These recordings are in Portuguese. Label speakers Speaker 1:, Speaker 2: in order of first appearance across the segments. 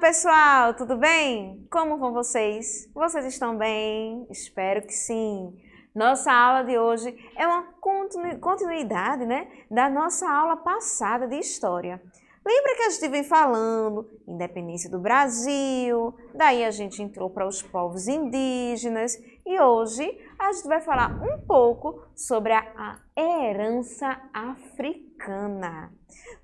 Speaker 1: pessoal, tudo bem? Como vão vocês? Vocês estão bem? Espero que sim. Nossa aula de hoje é uma continuidade, da nossa aula passada de História. Lembra que a gente vem falando independência do Brasil, daí a gente entrou para os povos indígenas e hoje a gente vai falar um pouco sobre a herança africana.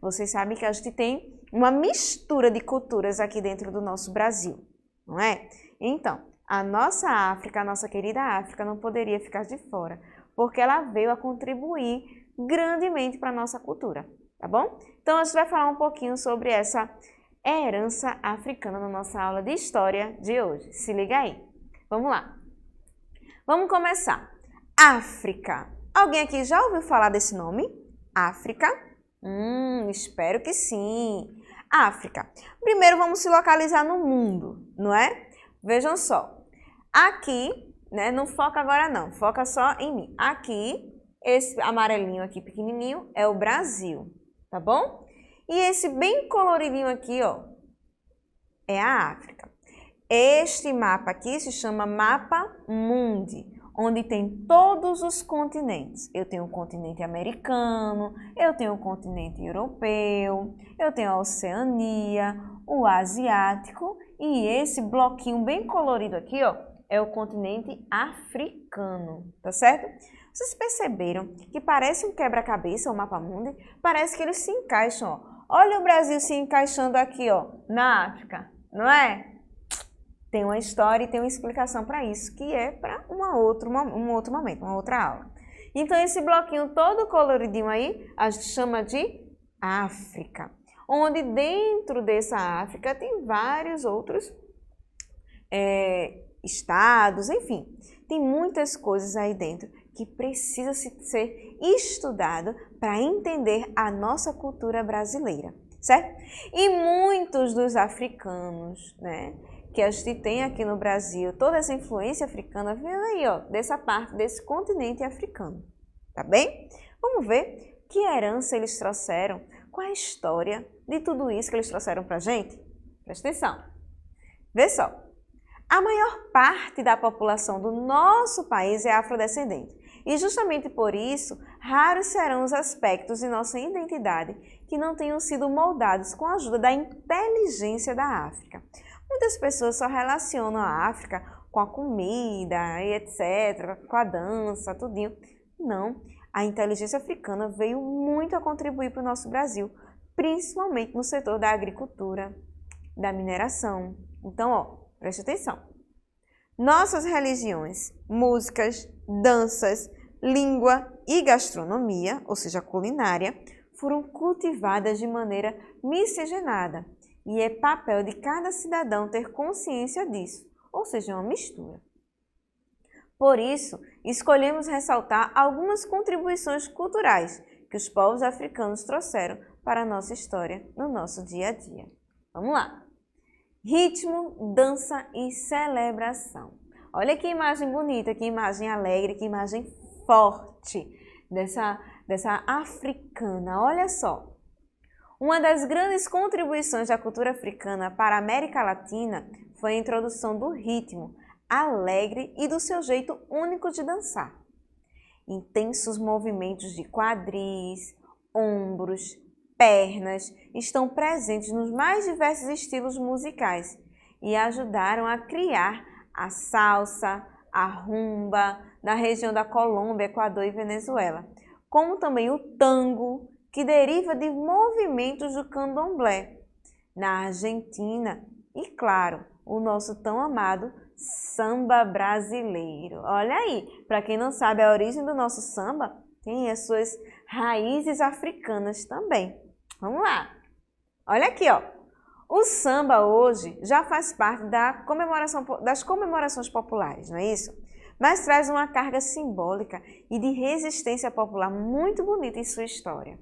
Speaker 1: Vocês sabem que a gente tem uma mistura de culturas aqui dentro do nosso Brasil, não é? Então, a nossa África, a nossa querida África, não poderia ficar de fora, porque ela veio a contribuir grandemente para a nossa cultura, tá bom? Então, a gente vai falar um pouquinho sobre essa herança africana na nossa aula de História de hoje. Se liga aí. Vamos lá. Vamos começar. África. Alguém aqui já ouviu falar desse nome? África? Espero que sim. África. Primeiro vamos se localizar no mundo, não é? Vejam só. Aqui, não foca agora não, foca só em mim. Aqui, esse amarelinho aqui pequenininho é o Brasil, tá bom? E esse bem coloridinho aqui, ó, é a África. Este mapa aqui se chama Mapa Mundi, onde tem todos os continentes. Eu tenho o continente americano, eu tenho o continente europeu, eu tenho a Oceania, o asiático e esse bloquinho bem colorido aqui, ó, é o continente africano, tá certo? Vocês perceberam que parece um quebra-cabeça o Mapa Mundi? Parece que eles se encaixam, ó. Olha o Brasil se encaixando aqui, ó, na África, não é? Tem uma história e tem uma explicação para isso, que é para um outro momento, uma outra aula. Então, esse bloquinho todo coloridinho aí, a gente chama de África. Onde dentro dessa África tem vários outros estados, enfim. Tem muitas coisas aí dentro que precisa ser estudado para entender a nossa cultura brasileira, certo? E muitos dos africanos, que a gente tem aqui no Brasil, toda essa influência africana vem aí, ó, dessa parte, desse continente africano, tá bem? Vamos ver que herança eles trouxeram, qual é a história de tudo isso que eles trouxeram pra gente? Presta atenção. Vê só, a maior parte da população do nosso país é afrodescendente e justamente por isso, raros serão os aspectos de nossa identidade que não tenham sido moldados com a ajuda da inteligência da África. Muitas pessoas só relacionam a África com a comida e etc, com a dança, tudinho. Não, a inteligência africana veio muito a contribuir para o nosso Brasil, principalmente no setor da agricultura, da mineração. Então, ó, preste atenção. Nossas religiões, músicas, danças, língua e gastronomia, ou seja, culinária, foram cultivadas de maneira miscigenada. E é papel de cada cidadão ter consciência disso, ou seja, uma mistura. Por isso, escolhemos ressaltar algumas contribuições culturais que os povos africanos trouxeram para a nossa história no nosso dia a dia. Vamos lá! Ritmo, dança e celebração. Olha que imagem bonita, que imagem alegre, que imagem forte dessa africana. Olha só! Uma das grandes contribuições da cultura africana para a América Latina foi a introdução do ritmo alegre e do seu jeito único de dançar. Intensos movimentos de quadris, ombros, pernas estão presentes nos mais diversos estilos musicais e ajudaram a criar a salsa, a rumba da região da Colômbia, Equador e Venezuela, como também o tango, que deriva de movimentos do candomblé na Argentina e, claro, o nosso tão amado samba brasileiro. Olha aí, para quem não sabe a origem do nosso samba, tem as suas raízes africanas também. Vamos lá. Olha aqui, ó. O samba hoje já faz parte das comemorações populares, não é isso? Mas traz uma carga simbólica e de resistência popular muito bonita em sua história.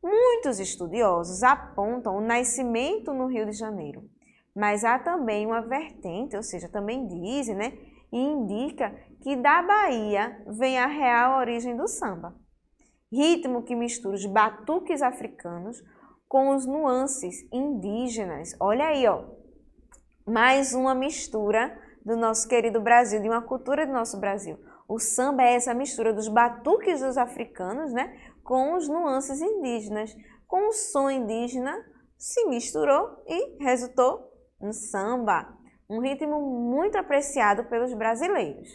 Speaker 1: Muitos estudiosos apontam o nascimento no Rio de Janeiro, mas há também uma vertente, ou seja, também dizem, e indica que da Bahia vem a real origem do samba. Ritmo que mistura os batuques africanos com os nuances indígenas. Olha aí, ó, Mais uma mistura do nosso querido Brasil, de uma cultura do nosso Brasil. O samba é essa mistura dos batuques dos africanos, né, com os nuances indígenas. Com o som indígena se misturou e resultou um samba, um ritmo muito apreciado pelos brasileiros.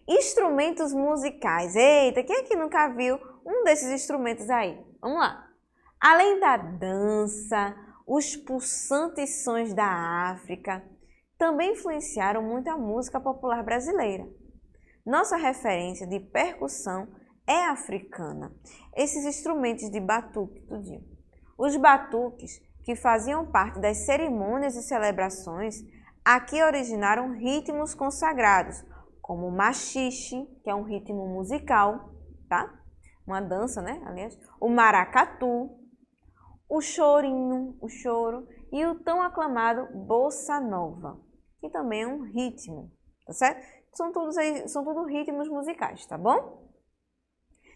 Speaker 1: Instrumentos musicais. Eita, quem aqui nunca viu um desses instrumentos aí? Vamos lá. Além da dança, os pulsantes sons da África também influenciaram muito a música popular brasileira. Nossa referência de percussão é africana. Esses instrumentos de batuque, tudinho. Os batuques, que faziam parte das cerimônias e celebrações, aqui originaram ritmos consagrados, como o machixe, que é um ritmo musical, tá? Uma dança, né? Aliás, o maracatu, o chorinho, o choro e o tão aclamado bossa nova, que também é um ritmo, tá certo? São tudo ritmos musicais, tá bom?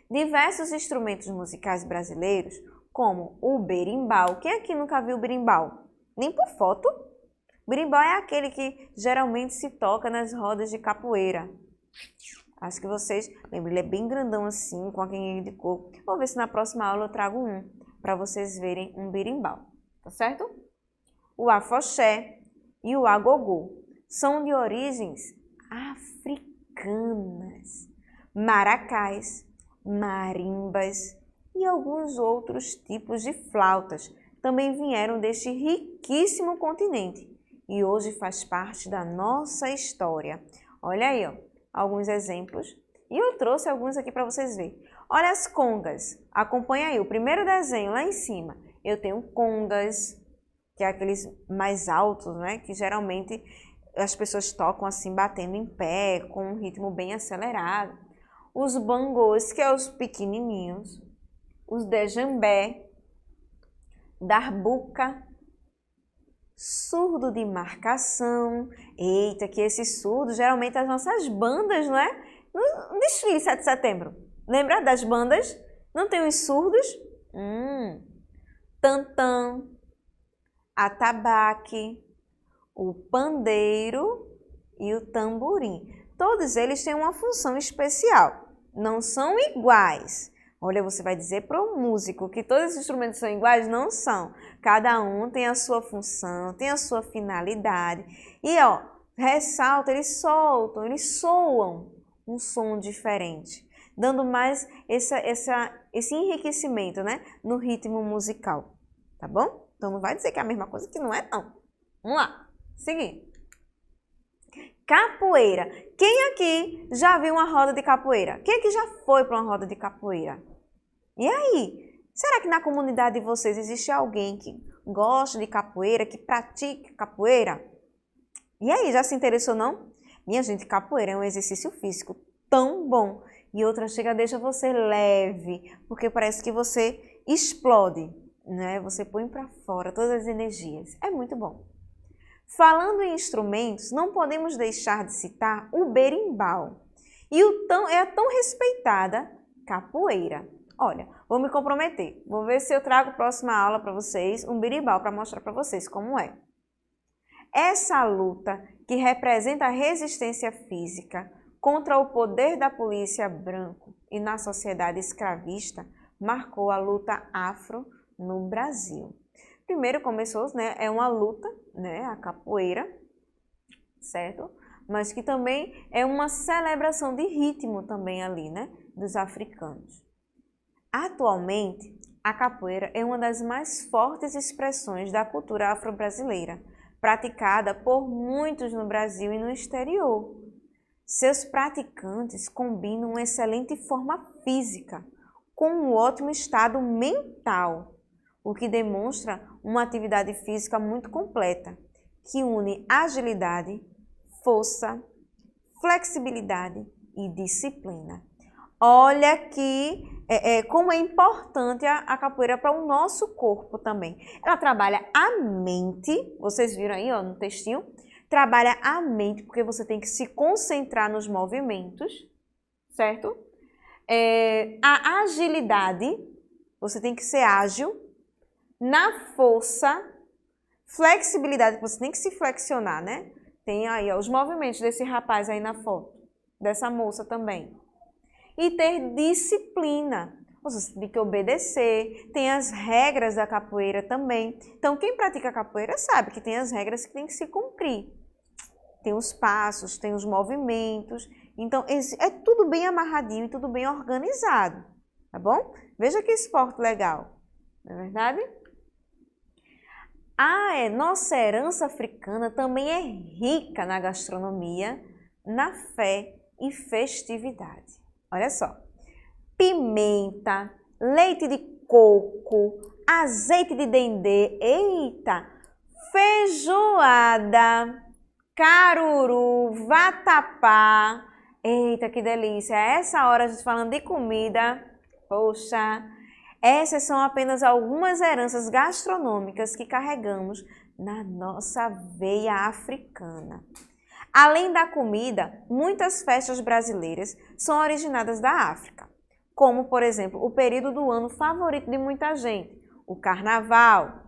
Speaker 1: Diversos instrumentos musicais brasileiros, como o berimbau. Quem aqui nunca viu o berimbau? Nem por foto. O berimbau é aquele que geralmente se toca nas rodas de capoeira. Acho que vocês lembram, ele é bem grandão assim, com a quenguinha de coco. Vou ver se na próxima aula eu trago um, para vocês verem um berimbau, tá certo? O afoxé e o agogô são de origens africanas. Maracás, marimbas e alguns outros tipos de flautas também vieram deste riquíssimo continente e hoje faz parte da nossa história. Olha aí, ó, alguns exemplos e eu trouxe alguns aqui para vocês verem. Olha as congas, acompanha aí o primeiro desenho lá em cima. Eu tenho congas, que é aqueles mais altos, né, que geralmente as pessoas tocam assim batendo em pé, com um ritmo bem acelerado. Os bangôs, que é os pequenininhos, os djembé, darbuca, surdo de marcação. Eita, que esse surdo, geralmente as nossas bandas, não é? No desfile 7 de setembro. Lembra das bandas? Não tem os surdos? Tantã, atabaque, o pandeiro e o tamborim. Todos eles têm uma função especial. Não são iguais. Olha, você vai dizer para o músico que todos os instrumentos são iguais? Não são. Cada um tem a sua função, tem a sua finalidade. E, ó, ressalta, eles soltam, eles soam um som diferente, dando mais esse enriquecimento, né, no ritmo musical. Tá bom? Então, não vai dizer que é a mesma coisa, que não é, não. Vamos lá. Seguir. Capoeira. Quem aqui já viu uma roda de capoeira? Quem aqui já foi para uma roda de capoeira? E aí? Será que na comunidade de vocês existe alguém que gosta de capoeira, que pratica capoeira? E aí, já se interessou não? Minha gente, capoeira é um exercício físico tão bom. E outra chega, deixa você leve, porque parece que você explode, né? Você põe para fora todas as energias. É muito bom. Falando em instrumentos, não podemos deixar de citar o berimbau e a tão respeitada capoeira. Olha, vou me comprometer, vou ver se eu trago próxima aula para vocês um berimbau para mostrar para vocês como é. Essa luta que representa a resistência física contra o poder da polícia branco e na sociedade escravista marcou a luta afro no Brasil. Primeiro começou, né, é uma luta, né, a capoeira, certo? Mas que também é uma celebração de ritmo também ali, né, dos africanos. Atualmente, a capoeira é uma das mais fortes expressões da cultura afro-brasileira, praticada por muitos no Brasil e no exterior. Seus praticantes combinam uma excelente forma física com um ótimo estado mental, o que demonstra uma atividade física muito completa, que une agilidade, força, flexibilidade e disciplina. Olha que como é importante a capoeira para o nosso corpo também. Ela trabalha a mente, vocês viram aí, ó, no textinho, trabalha a mente, porque você tem que se concentrar nos movimentos, certo? A agilidade, você tem que ser ágil. Na força, Flexibilidade, você tem que se flexionar, né? Tem aí ó, os movimentos desse rapaz aí na foto, dessa moça também. E ter disciplina. Você tem que obedecer, tem as regras da capoeira também. Então, quem pratica capoeira sabe que tem as regras que tem que se cumprir. Tem os passos, tem os movimentos. Então, é tudo bem amarradinho e tudo bem organizado, tá bom? Veja que esporte legal, não é verdade? Nossa herança africana também é rica na gastronomia, na fé e festividade. Olha só. Pimenta, leite de coco, azeite de dendê, eita, feijoada, caruru, vatapá, eita que delícia, essa hora a gente falando de comida, poxa, essas são apenas algumas heranças gastronômicas que carregamos na nossa veia africana. Além da comida, muitas festas brasileiras são originadas da África, como, por exemplo, o período do ano favorito de muita gente, o carnaval,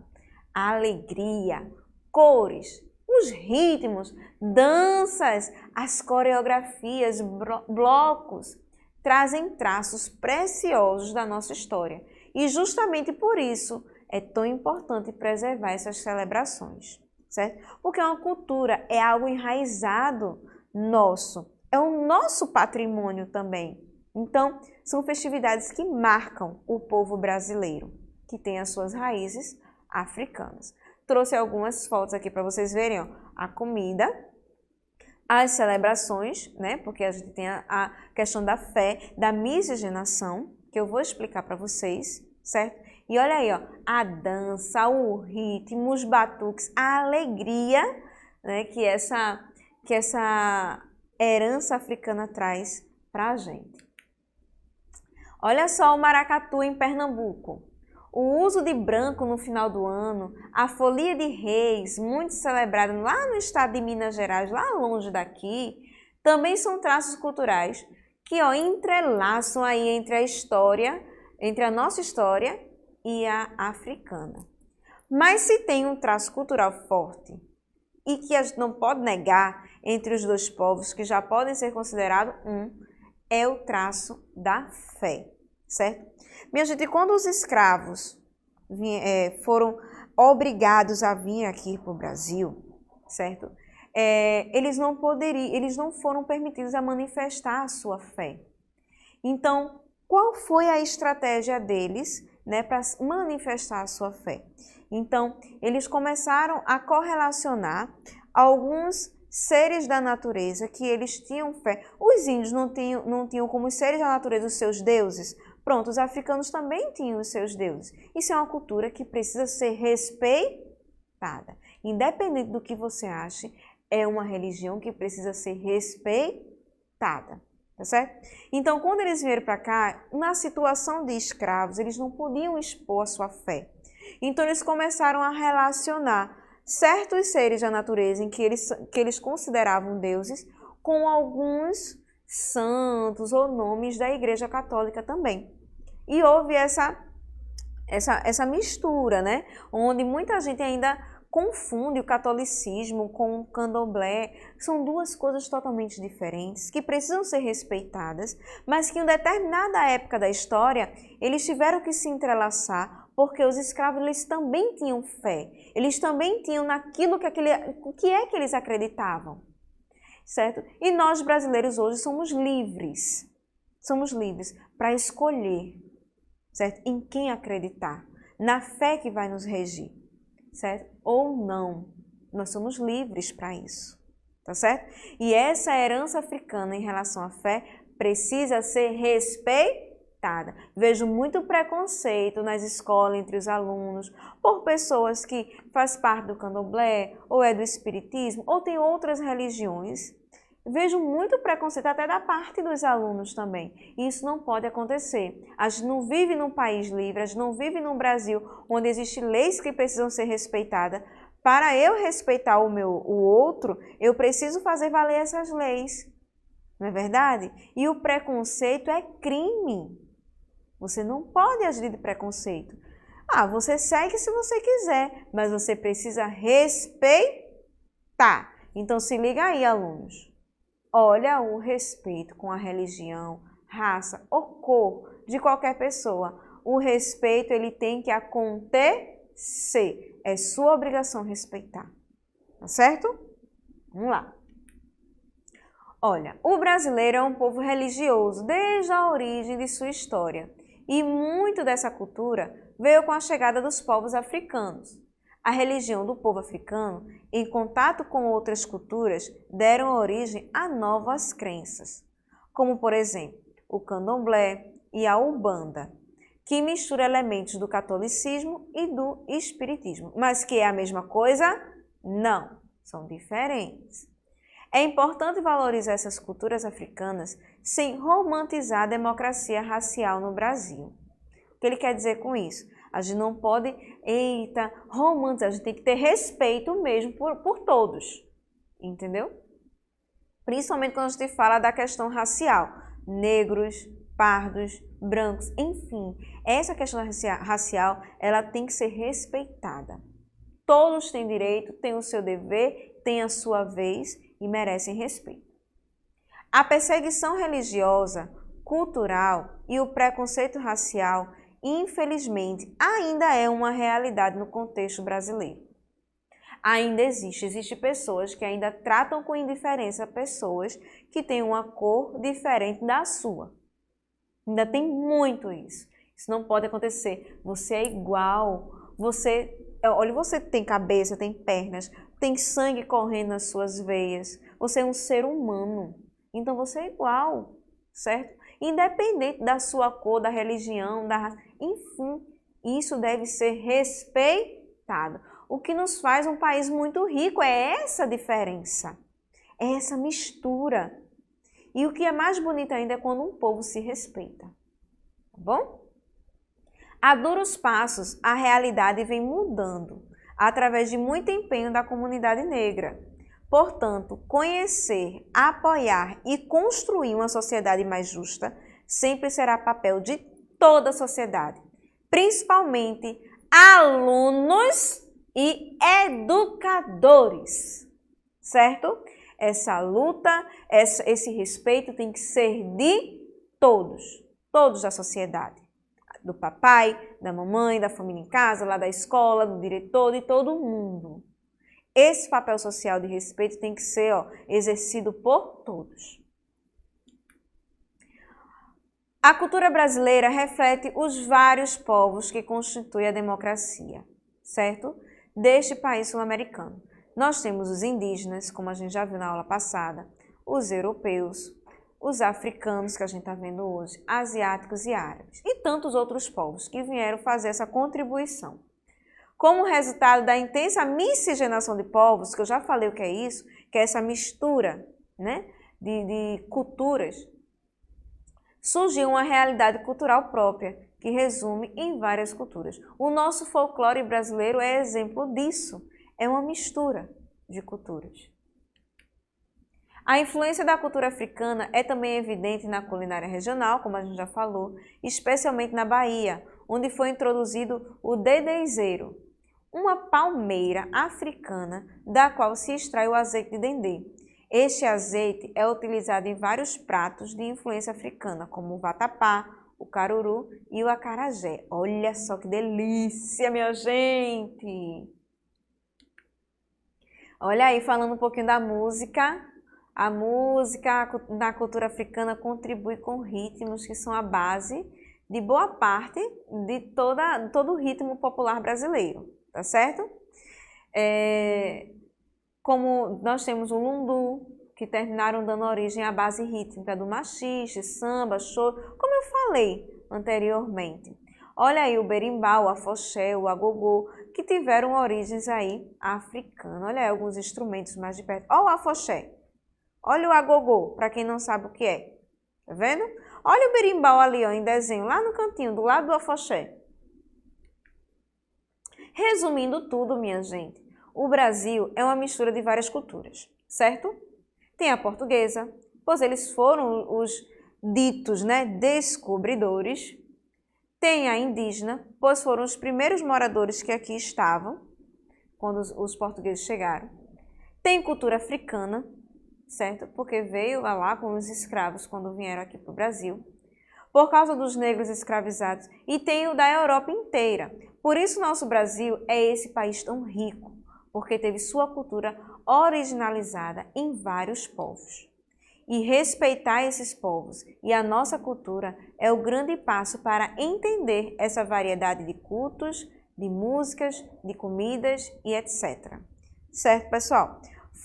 Speaker 1: a alegria, cores, os ritmos, danças, as coreografias, blocos, trazem traços preciosos da nossa história. E justamente por isso é tão importante preservar essas celebrações, certo? Porque uma cultura é algo enraizado nosso, é o nosso patrimônio também. Então, são festividades que marcam o povo brasileiro, que tem as suas raízes africanas. Trouxe algumas fotos aqui para vocês verem, ó, a comida, as celebrações, né? Porque a gente tem a questão da fé, da miscigenação, que eu vou explicar para vocês, certo? E olha aí, ó, a dança, o ritmo, os batuques, a alegria, né, que essa herança africana traz para a gente. Olha só o maracatu em Pernambuco. O uso de branco no final do ano, a folia de reis, muito celebrada lá no estado de Minas Gerais, lá longe daqui, também são traços culturais que ó, entrelaçam aí entre a história, entre a nossa história e a africana. Mas se tem um traço cultural forte e que a gente não pode negar entre os dois povos, que já podem ser considerados é o traço da fé, certo? Minha gente, quando os escravos foram obrigados a vir aqui para o Brasil, certo? Eles não foram permitidos a manifestar a sua fé. Então, qual foi a estratégia deles, né, para manifestar a sua fé? Então, eles começaram a correlacionar alguns seres da natureza que eles tinham fé. Os índios não tinham como seres da natureza os seus deuses. Pronto, os africanos também tinham os seus deuses. Isso é uma cultura que precisa ser respeitada. Independente do que você ache, é uma religião que precisa ser respeitada. Tá certo? Então, quando eles vieram para cá, na situação de escravos, eles não podiam expor a sua fé. Então, eles começaram a relacionar certos seres da natureza em que eles consideravam deuses com alguns santos ou nomes da Igreja Católica também. E houve essa mistura, né? Onde muita gente ainda confunde o catolicismo com o candomblé. São duas coisas totalmente diferentes, que precisam ser respeitadas, mas que em determinada época da história, eles tiveram que se entrelaçar, porque os escravos eles também tinham fé, eles também tinham naquilo que eles acreditavam, certo? E nós brasileiros hoje somos livres para escolher, certo? Em quem acreditar, na fé que vai nos regir, certo? Ou não, nós somos livres para isso, tá certo? E essa herança africana em relação à fé precisa ser respeitada. Vejo muito preconceito nas escolas entre os alunos por pessoas que fazem parte do candomblé, ou é do espiritismo, ou tem outras religiões. Vejo muito preconceito até da parte dos alunos também. E isso não pode acontecer. A gente não vive num país livre, a gente não vive num Brasil onde existem leis que precisam ser respeitadas. Para eu respeitar o outro, eu preciso fazer valer essas leis. Não é verdade? E o preconceito é crime. Você não pode agir de preconceito. Ah, você segue se você quiser, mas você precisa respeitar. Então se liga aí, alunos. Olha o respeito com a religião, raça ou cor de qualquer pessoa. O respeito ele tem que acontecer. É sua obrigação respeitar. Tá certo? Vamos lá. Olha, o brasileiro é um povo religioso desde a origem de sua história. E muito dessa cultura veio com a chegada dos povos africanos. A religião do povo africano, em contato com outras culturas, deram origem a novas crenças, como, por exemplo, o candomblé e a umbanda, que mistura elementos do catolicismo e do espiritismo. Mas que é a mesma coisa? Não, são diferentes. É importante valorizar essas culturas africanas sem romantizar a democracia racial no Brasil. O que ele quer dizer com isso? A gente não pode, romantizar, a gente tem que ter respeito mesmo por todos, entendeu? Principalmente quando a gente fala da questão racial, negros, pardos, brancos, enfim. Essa questão racial, ela tem que ser respeitada. Todos têm direito, têm o seu dever, têm a sua vez e merecem respeito. A perseguição religiosa, cultural e o preconceito racial, infelizmente, ainda é uma realidade no contexto brasileiro. Ainda existem pessoas que ainda tratam com indiferença pessoas que têm uma cor diferente da sua. Ainda tem muito isso. Isso não pode acontecer. Você é igual. Você tem cabeça, tem pernas, tem sangue correndo nas suas veias. Você é um ser humano. Então você é igual, certo? Independente da sua cor, da religião, da raça, enfim, isso deve ser respeitado. O que nos faz um país muito rico é essa diferença, é essa mistura. E o que é mais bonito ainda é quando um povo se respeita, tá bom? A duros passos, a realidade vem mudando através de muito empenho da comunidade negra. Portanto, conhecer, apoiar e construir uma sociedade mais justa sempre será papel de toda a sociedade, principalmente alunos e educadores, certo? Essa luta, esse respeito tem que ser de todos da sociedade. Do papai, da mamãe, da família em casa, lá da escola, do diretor, de todo mundo. Esse papel social de respeito tem que ser exercido por todos. A cultura brasileira reflete os vários povos que constituem a democracia, certo? Deste país sul-americano. Nós temos os indígenas, como a gente já viu na aula passada, os europeus, os africanos, que a gente está vendo hoje, asiáticos e árabes, e tantos outros povos que vieram fazer essa contribuição. Como resultado da intensa miscigenação de povos, que eu já falei o que é isso, que é essa mistura, né, de culturas, surgiu uma realidade cultural própria, que resume em várias culturas. O nosso folclore brasileiro é exemplo disso, é uma mistura de culturas. A influência da cultura africana é também evidente na culinária regional, como a gente já falou, especialmente na Bahia, onde foi introduzido o dedezeiro, uma palmeira africana da qual se extrai o azeite de dendê. Este azeite é utilizado em vários pratos de influência africana, como o vatapá, o caruru e o acarajé. Olha só que delícia, minha gente! Olha aí, falando um pouquinho da música. A música na cultura africana contribui com ritmos que são a base de boa parte de todo o ritmo popular brasileiro, tá certo? Como nós temos o lundu, que terminaram dando origem à base rítmica do maxixe, samba, choro, como eu falei anteriormente. Olha aí o berimbau, o afoxé, o agogô, que tiveram origens aí africanas. Olha aí alguns instrumentos mais de perto. Olha o afoxé. Olha o agogô, para quem não sabe o que é. Tá vendo? Olha o berimbau ali, em desenho, lá no cantinho, do lado do afoxé. Resumindo tudo, minha gente, o Brasil é uma mistura de várias culturas, certo? Tem a portuguesa, pois eles foram os ditos, descobridores. Tem a indígena, pois foram os primeiros moradores que aqui estavam, quando os portugueses chegaram. Tem cultura africana, certo? Porque veio lá com os escravos quando vieram aqui para o Brasil. Por causa dos negros escravizados. E tem o da Europa inteira. Por isso nosso Brasil é esse país tão rico, porque teve sua cultura originalizada em vários povos. E respeitar esses povos e a nossa cultura é o grande passo para entender essa variedade de cultos, de músicas, de comidas e etc. Certo, pessoal?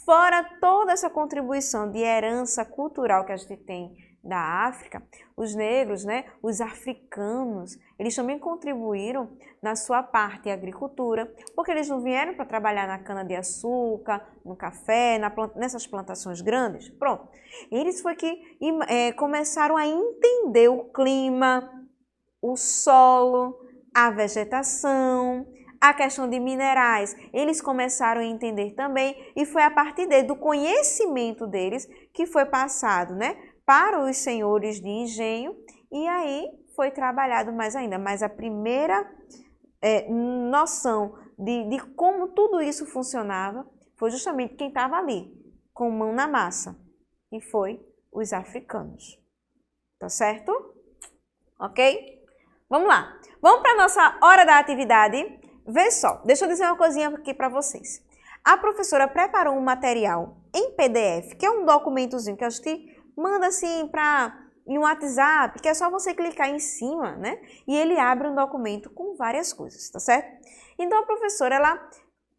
Speaker 1: Fora toda essa contribuição de herança cultural que a gente tem da África, os negros, né, os africanos, eles também contribuíram na sua parte de agricultura, porque eles não vieram para trabalhar na cana-de-açúcar, no café, nessas plantações grandes. Pronto. Eles foi que começaram a entender o clima, o solo, a vegetação, a questão de minerais. Eles começaram a entender também e foi a partir do conhecimento deles que foi passado, né, para os senhores de engenho e aí foi trabalhado mais ainda. Mas a primeira noção de como tudo isso funcionava foi justamente quem estava ali, com mão na massa, e foi os africanos. Tá certo? Ok? Vamos lá. Vamos para a nossa hora da atividade. Vê só, deixa eu dizer uma coisinha aqui para vocês. A professora preparou um material em PDF, que é um documentozinho que a gente manda assim em um WhatsApp, que é só você clicar em cima, né? E ele abre um documento com várias coisas, tá certo? Então a professora, ela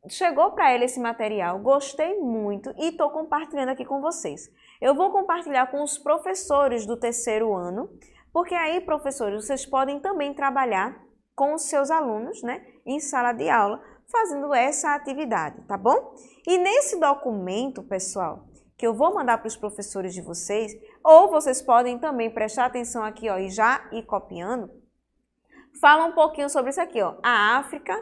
Speaker 1: chegou para ela esse material, gostei muito e estou compartilhando aqui com vocês. Eu vou compartilhar com os professores do terceiro ano, porque aí, professores, vocês podem também trabalhar com os seus alunos, né, em sala de aula, fazendo essa atividade, tá bom? E nesse documento, pessoal, que eu vou mandar para os professores de vocês, ou vocês podem também prestar atenção aqui, ó, e já ir copiando, fala um pouquinho sobre isso aqui, ó. A África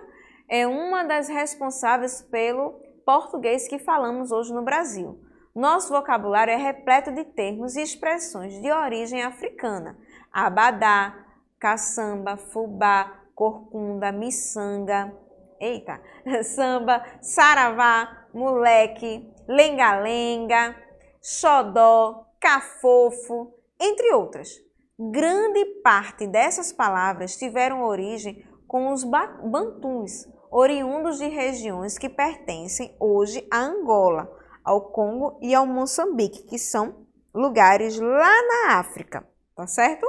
Speaker 1: é uma das responsáveis pelo português que falamos hoje no Brasil. Nosso vocabulário é repleto de termos e expressões de origem africana. Abadá, caçamba, fubá, corcunda, miçanga, eita, samba, saravá, moleque, lenga-lenga, xodó, cafofo, entre outras. Grande parte dessas palavras tiveram origem com os bantus, oriundos de regiões que pertencem hoje a Angola, ao Congo e ao Moçambique, que são lugares lá na África, tá certo?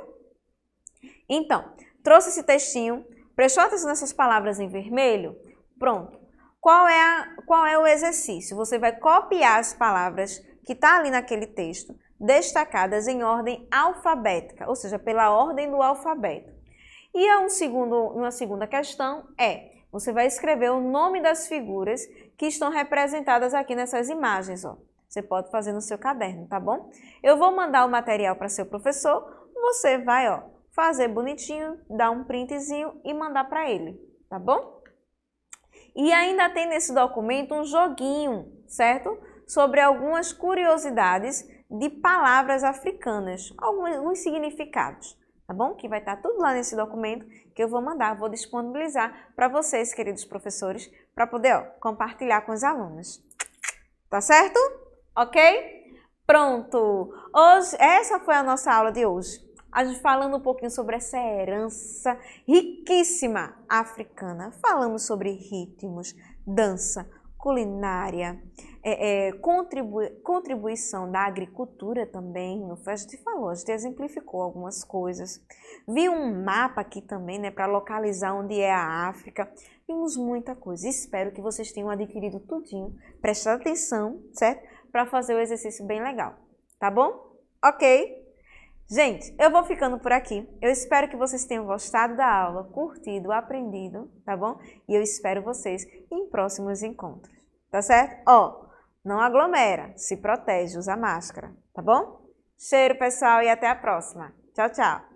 Speaker 1: Então, trouxe esse textinho, prestou atenção nessas palavras em vermelho? Pronto. Qual é o exercício? Você vai copiar as palavras que estão ali naquele texto, destacadas em ordem alfabética, ou seja, pela ordem do alfabeto. E uma segunda questão você vai escrever o nome das figuras que estão representadas aqui nessas imagens, ó. Você pode fazer no seu caderno, tá bom? Eu vou mandar o material para seu professor, você vai, ó, fazer bonitinho, dar um printzinho e mandar para ele, tá bom? E ainda tem nesse documento um joguinho, certo? Sobre algumas curiosidades de palavras africanas, alguns significados, tá bom? Que vai estar tudo lá nesse documento que eu vou mandar, vou disponibilizar para vocês, queridos professores, para poder, ó, compartilhar com os alunos. Tá certo? Ok? Pronto! Essa foi a nossa aula de hoje. A gente falando um pouquinho sobre essa herança riquíssima africana. Falamos sobre ritmos, dança, culinária, contribuição da agricultura também. A gente falou, a gente exemplificou algumas coisas. Vi um mapa aqui também, né, para localizar onde é a África. Vimos muita coisa. Espero que vocês tenham adquirido tudinho. Prestado atenção, certo? Para fazer o exercício bem legal. Tá bom? Ok? Gente, eu vou ficando por aqui. Eu espero que vocês tenham gostado da aula, curtido, aprendido, tá bom? E eu espero vocês em próximos encontros, tá certo? Ó, não aglomera, se protege, usa máscara, tá bom? Cheiro, pessoal, e até a próxima. Tchau, tchau!